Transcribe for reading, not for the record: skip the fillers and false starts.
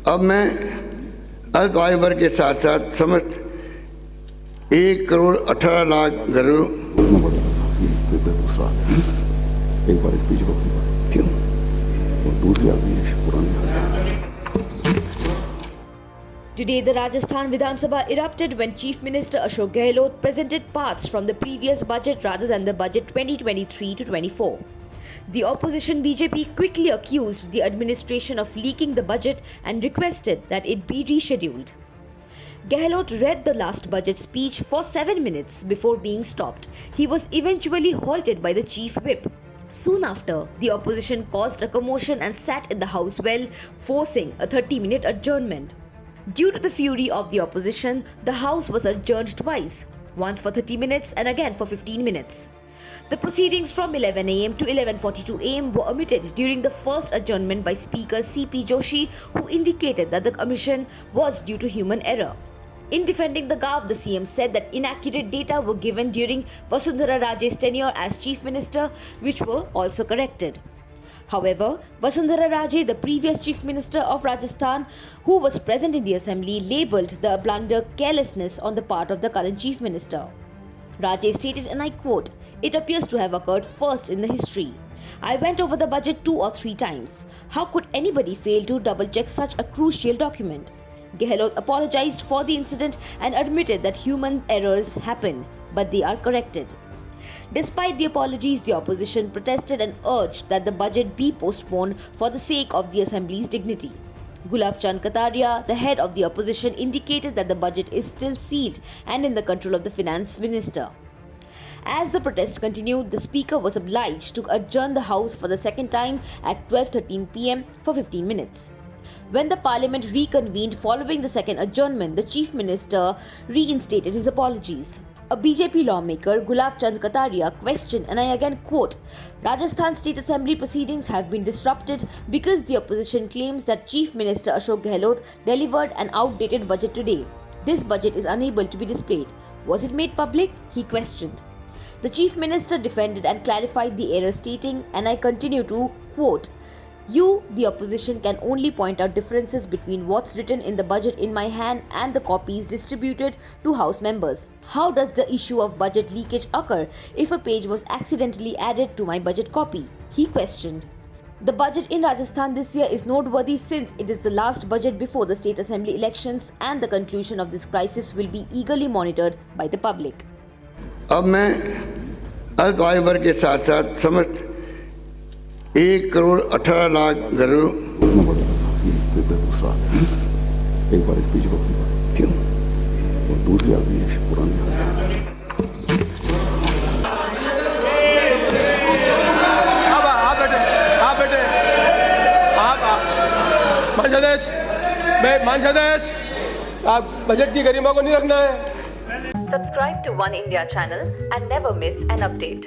अब मैं अल्प आयु वर्ग के साथ साथ समस्त 1,18,00,000 घरों दूसरा एक बार स्पीच रोकनी पड़ी क्यों और दूसरी आदमी पुरानी। Today, the Rajasthan Vidhan Sabha erupted when Chief Minister Ashok Gehlot presented parts from the previous budget rather than the budget 2023 to 24. The opposition BJP quickly accused the administration of leaking the budget and requested that it be rescheduled. Gehlot read the last budget speech for 7 minutes before being stopped. He was eventually halted by the chief whip. Soon after, the opposition caused a commotion and sat in the House well, forcing a 30-minute adjournment. Due to the fury of the opposition, the House was adjourned twice, once for 30 minutes and again for 15 minutes. The proceedings from 11 am to 11:42 am were omitted during the first adjournment by Speaker C.P. Joshi, who indicated that the commission was due to human error. In defending the gaffe, the CM said that inaccurate data were given during Vasundhara Raje's tenure as Chief Minister, which were also corrected. However, Vasundhara Raje, the previous Chief Minister of Rajasthan, who was present in the assembly, labelled the blunder carelessness on the part of the current Chief Minister. Raje stated, and I quote, "It appears to have occurred first in the history. I went over the budget 2 or 3 times. How could anybody fail to double-check such a crucial document?" Gehlot apologized for the incident and admitted that human errors happen, but they are corrected. Despite the apologies, the opposition protested and urged that the budget be postponed for the sake of the assembly's dignity. Gulab Chand Kataria, the head of the opposition, indicated that the budget is still sealed and in the control of the finance minister. As the protest continued, the speaker was obliged to adjourn the House for the second time at 12:13 pm for 15 minutes. When the parliament reconvened following the second adjournment, the chief minister reinstated his apologies. A BJP lawmaker, Gulab Chand Kataria, questioned, and I again quote, "Rajasthan State Assembly proceedings have been disrupted because the opposition claims that Chief Minister Ashok Gehlot delivered an outdated budget today. This budget is unable to be displayed. Was it made public?" he questioned. The Chief Minister defended and clarified the error, stating, and I continue to quote, "You, the opposition, can only point out differences between what's written in the budget in my hand and the copies distributed to House members. How does the issue of budget leakage occur if a page was accidentally added to my budget copy?" he questioned. The budget in Rajasthan this year is noteworthy since it is the last budget before the state assembly elections, and the conclusion of this crisis will be eagerly monitored by the public. अब मैं अल्प आयु वर्ग के साथ साथ समस्त 1,18,00,000 घरों दूसरा एक बार स्पीच रोकनी पड़ी क्यों और दूसरी आदमी पुरानी। मानसदेश आप बजट की गरिमा को नहीं रखना है। Subscribe to One India channel and never miss an update.